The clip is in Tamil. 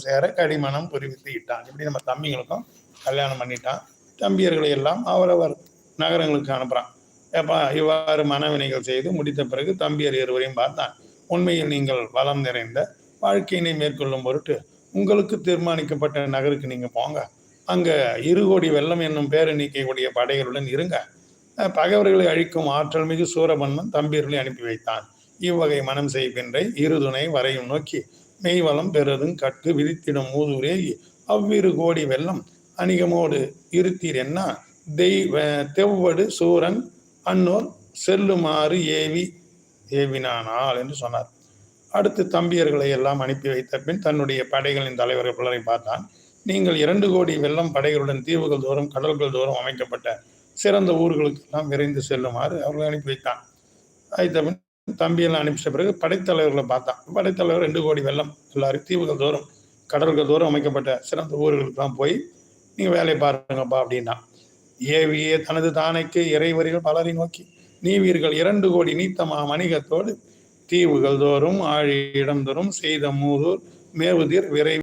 சேர கடிமணம் புரிவித்து இட்டான். இப்படி நம்ம தம்பிங்களுக்கும் கல்யாணம் பண்ணிட்டான். தம்பியர்களை எல்லாம் அவரவர் நகரங்களுக்கு அனுப்புறான். ஏப்பா இவ்வாறு மனவினைகள் செய்து முடித்த பிறகு தம்பியர் இருவரையும் பார்த்தான். உண்மையில் நீங்கள் வளம் நிறைந்த வாழ்க்கையினை மேற்கொள்ளும் பொருட்டு உங்களுக்கு தீர்மானிக்கப்பட்ட நகருக்கு நீங்க போங்க. அங்க 2 கோடி வெள்ளம் என்னும் பேரெண்ணிக்கையுடைய படைகளுடன் இருங்க. பகைவர்களை அழிக்கும் ஆற்றல் மிகு சூரபன்மன் தம்பியர்களை அனுப்பி வைத்தான். இவ்வகை மனம் செய்கின்ற இருதுணை வரையும் நோக்கி மெய்வளம் பெறுதும் கற்கு விதித்திடும் மூதூரே அவ்விரு கோடி வெள்ளம் அணிகமோடு இருத்தீர் என்ன தெவ்வடு சூரன் அன்னோர் செல்லுமாறு ஏவினானால் என்று சொன்னார். அடுத்து தம்பியர்களை எல்லாம் அனுப்பி வைத்த பின் தன்னுடைய படைகளின் தலைவர்கள் பலரை பார்த்தான். நீங்கள் 2 கோடி வெள்ளம் படைகளுடன் தீவுகள் தோறும் கடல்கள் தோறும் அமைக்கப்பட்ட சிறந்த ஊர்களுக்கு எல்லாம் விரைந்து செல்லுமாறு அவர்களை அனுப்பி வைத்தான். வைத்த பின் தம்பியெல்லாம் அனுப்பிச்ச பிறகு படைத்தலைவர்களை பார்த்தான். படைத்தலைவர் 2 கோடி வெள்ளம் எல்லாரும் தீவுகள் தோறும் கடல்கள் தோறும் அமைக்கப்பட்ட சிறந்த ஊர்களுக்கெல்லாம் போய் நீங்க வேலை பாருங்கப்பா அப்படின்னா. ஏவியே தனது தானைக்கு இறைவரிகள் பலரை நோக்கி நீவீர்கள் 2 கோடி நீத்தமா மணிகத்தோடு தீவுகள் தோறும் ஆழி இடம் தோறும் செய்த மூதூர் மேவுதிர் விரை